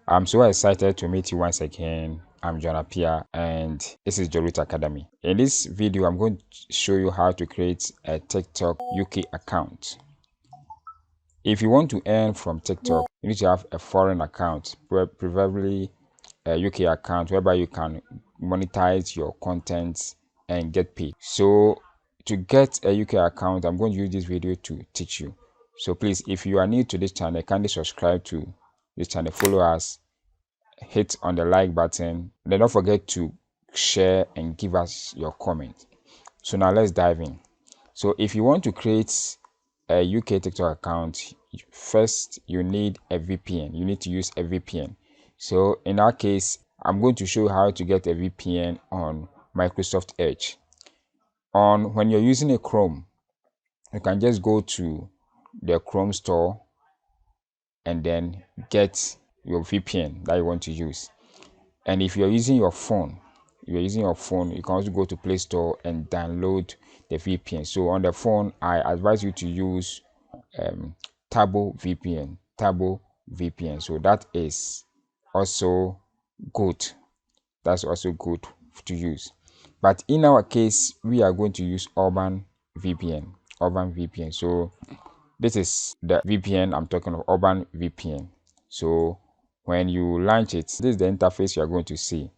I'm so excited to meet you once again. I'm Johrut and this is Johrut Academy. In this video, I'm going to show you how to create a TikTok UK account. If you want to earn from TikTok, you need to have a foreign account, preferably a UK account whereby you can monetize your content and get paid. So to get a UK account, I'm going to use this video to teach you. So please, if you are new to this channel, kindly subscribe to this channel, follow us, hit on the like button, then don't forget to share and give us your comment. So now let's dive in. So if you want to create a UK TikTok account, first you need a VPN. You need to use a VPN. So in our case, I'm going to show you how to get a VPN on Microsoft Edge. When you're using a Chrome, you can just go to the Chrome store and then get your VPN that you want to use. And if you're using your phone, you can also go to Play Store and download the VPN. So on the phone, I advise you to use Turbo VPN. So that is also good. That's also good to use. But in our case, we are going to use Urban VPN. So this is the VPN I'm talking of, Urban VPN. So when you launch it, this is the interface you are going to see.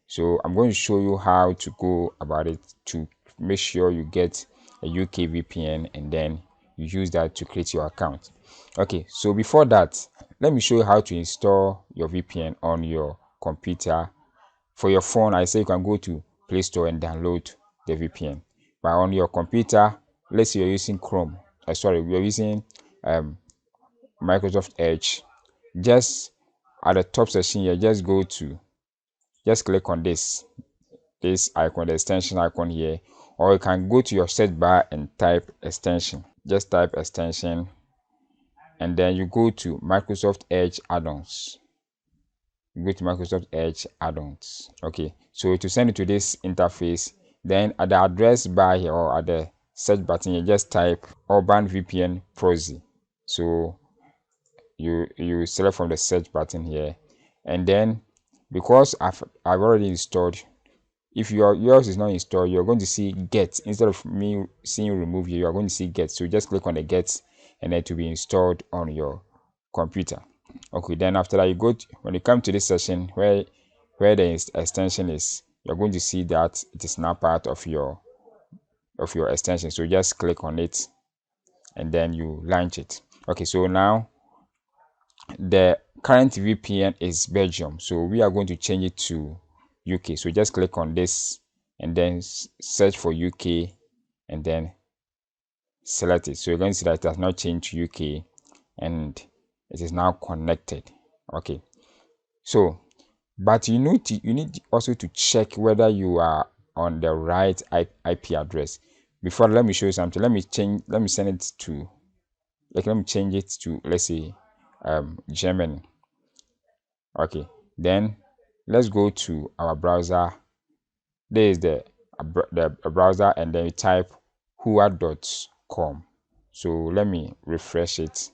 So I'm going to show you how to go about it to make sure you get a UK VPN and then you use that to create your account. Okay, so before that, let me show you how to install your VPN on your computer. For your phone, I say you can go to Play Store and download the VPN. But on your computer, let's say you're using Chrome. You're using Microsoft Edge. Just at the top section here, just click on this icon, the extension icon here, or you can go to your search bar and type extension. Just type extension and then you go to Microsoft Edge add-ons. Okay, so to send it to this interface, then at the address bar here or at the search button, you just type Urban VPN Proxy. So you select from the search button here, and then because I've already installed, if yours is not installed, you're going to see get. Instead of me seeing remove here, you're going to see get. So just click on the get and then to be installed on your computer. Okay, then after that, when you come to this section where the extension is, you're going to see that it is now part of your extension. So just click on it and then you launch it. Okay, so now the current VPN is Belgium, so we are going to change it to UK. So just click on this and then search for UK and then select it. So you're going to see that it has now changed to UK and it is now connected. Okay, so but you need also to check whether you are on the right IP address. Before, let me show you something. Let me change it to, let's say, Germany. Okay, then let's go to our browser. There is the browser, and then you type johrut.com. So let me refresh it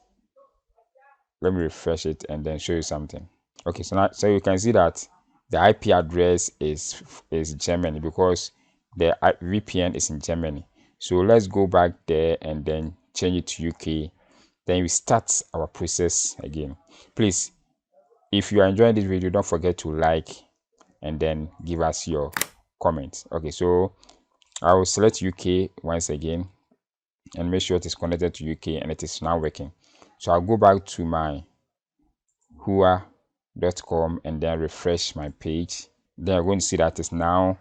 and then show you something. Okay, so you can see that the IP address is Germany because the VPN is in Germany. So let's go back there and then change it to UK. Then we start our process again. Please, if you are enjoying this video, don't forget to like and then give us your comments. Okay, so I will select UK once again and make sure it is connected to UK and it is now working. So I'll go back to my johrut.com and then refresh my page. Then I'm going to see that it's now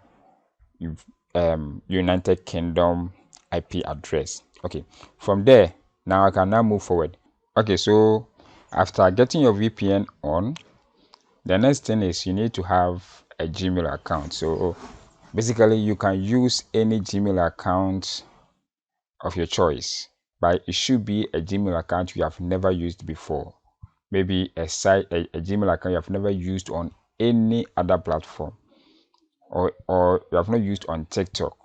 United Kingdom IP address. Okay, from there now I can now move forward. Okay, so after getting your VPN on, the next thing is you need to have a Gmail account. So basically you can use any Gmail account of your choice, but it should be a Gmail account you have never used before. Maybe a Gmail account you have never used on any other platform, or you have not used on TikTok.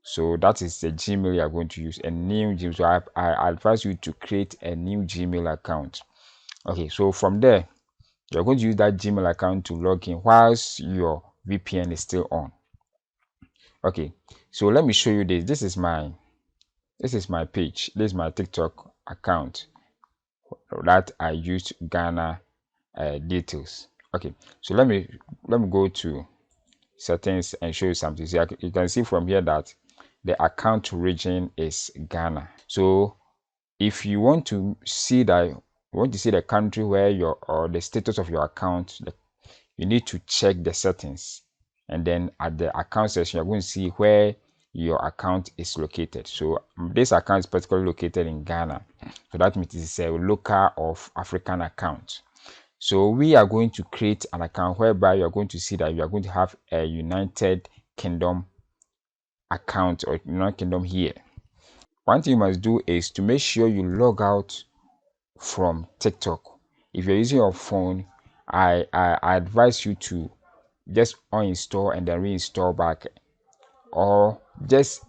So that is the Gmail you are going to use, a new Gmail. So I advise you to create a new Gmail account. Okay, so from there You're going to use that Gmail account to log in whilst your VPN is still on. Okay, so let me show you this. This is my page. This is my TikTok account that I used Ghana details. Okay, so let me go to settings and show you something. So you can see from here that the account region is Ghana. So if you want to see the country where or the status of your account, you need to check the settings, and then at the account section you're going to see where your account is located. So this account is particularly located in Ghana, so that means it's a local of African account. So we are going to create an account whereby you're going to see that you are going to have a United Kingdom account or United Kingdom here. One thing you must do is to make sure you log out from TikTok. If you're using your phone, I advise you to just uninstall and then reinstall back, or just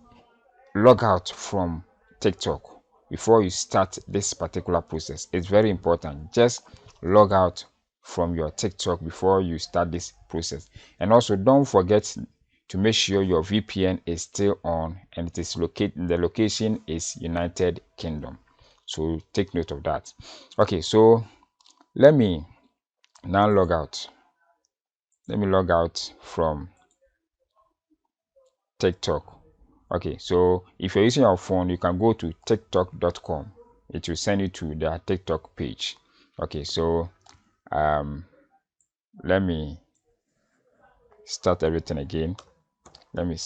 log out from TikTok before you start this particular process. It's very important. Just log out from your TikTok before you start this process. And also don't forget to make sure your VPN is still on and it is located, the location is United Kingdom. So take note of that. Okay, so let me now log out. Let me log out from TikTok. Okay, so if you're using your phone, you can go to tiktok.com. It will send you to their TikTok page. Okay, so let me start everything again. Let me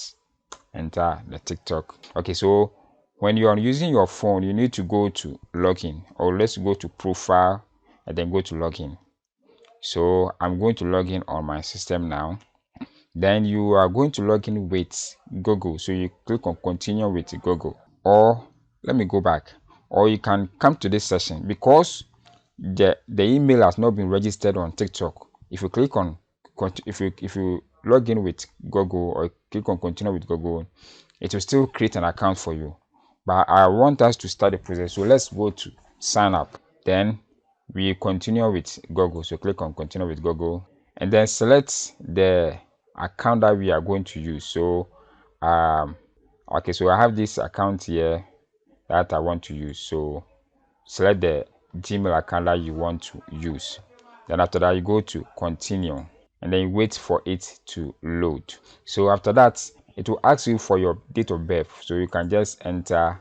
enter the TikTok. Okay, so when you are using your phone, you need to go to login, or let's go to profile and then go to login. So I'm going to log in on my system now. Then you are going to log in with Google. So you click on continue with Google, or let me go back, or you can come to this session because the email has not been registered on TikTok. If you click on if you log in with Google or click on continue with Google, it will still create an account for you. But I want us to start the process, so let's go to sign up. Then we continue with Google. So click on continue with Google and then select the account that we are going to use. So okay, so I have this account here that I want to use. So select the Gmail account that you want to use. Then after that, you go to continue and then you wait for it to load. So after that, it will ask you for your date of birth. So you can just enter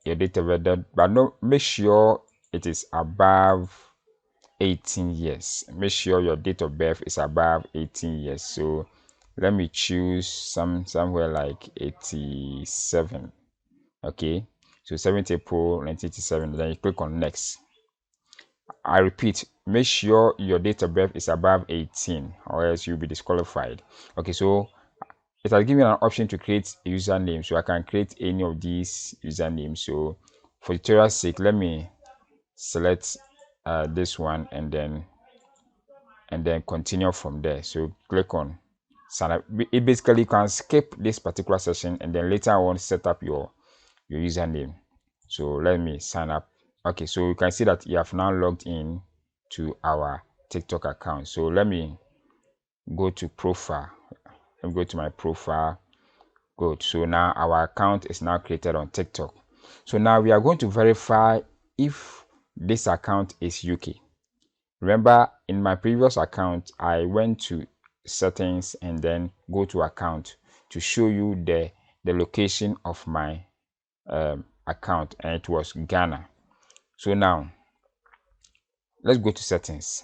your date of birth, but no, make sure it is above 18 years. Make sure your date of birth is above 18 years. So let me choose somewhere like 87. Okay, so 7th April 1987. Then you click on next. I repeat, make sure your date of birth is above 18 or else you'll be disqualified. Okay, so it has given me an option to create a username, so I can create any of these usernames. So for tutorial's sake, let me select this one and then continue from there. So click on sign up. It basically, you can skip this particular session and then later on set up your username. So let me sign up. Okay, so you can see that you have now logged in to our TikTok account. So let me go to profile. Let me go to my profile. Good. So now our account is now created on TikTok. So now we are going to verify if this account is UK. Remember, in my previous account, I went to settings and then go to account to show you the location of my account, and it was Ghana. So now let's go to settings.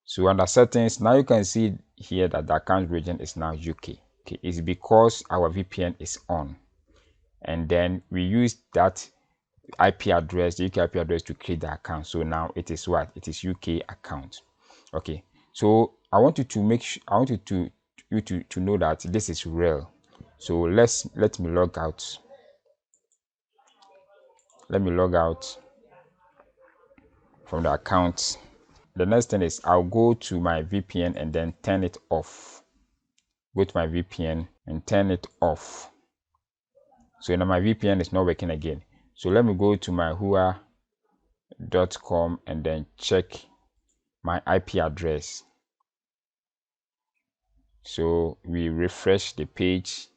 So under settings, now you can see here that the account region is now UK. Okay, it's because our VPN is on, and then we use that IP address, the UK IP address, to create the account. So now it is what? It is UK account. Okay, so I want you to to know that this is real. So let me log out. Let me log out from the account. The next thing is I'll go to my VPN and then turn it off. Go to my VPN and turn it off. So now my VPN is not working again. So let me go to my hua.com and then check my IP address. So we refresh the page.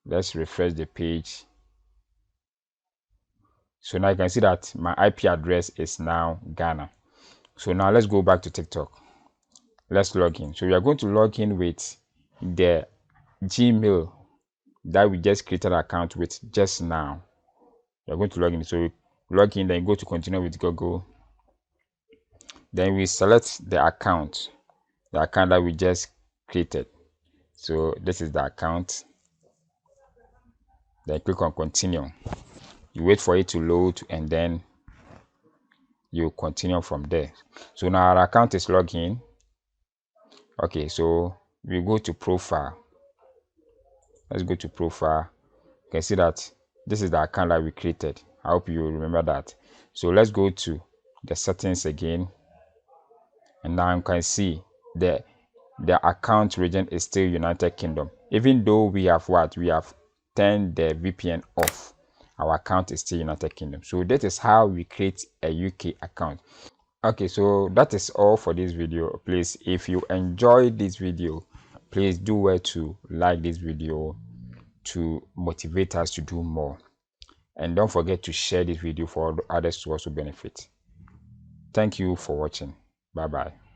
Let's refresh the page. So now you can see that my IP address is now Ghana. So now let's go back to TikTok. Let's log in. So we are going to log in with the Gmail that we just created an account with just now. We are going to log in. So we log in, then go to continue with Google. Then we select the account that we just created. So this is the account. Then click on continue. You wait for it to load and then you continue from there. So now our account is logged in. Okay, so we go to profile. Let's go to profile. You can see that this is the account that we created. I hope you remember that. So let's go to the settings again, and now you can see the account region is still United Kingdom. Even though we have turned the VPN off, our account is still United Kingdom. So that is how we create a UK account. Okay, so that is all for this video. Please, if you enjoyed this video, please do well to like this video to motivate us to do more, and don't forget to share this video for others to also benefit. Thank you for watching. Bye bye.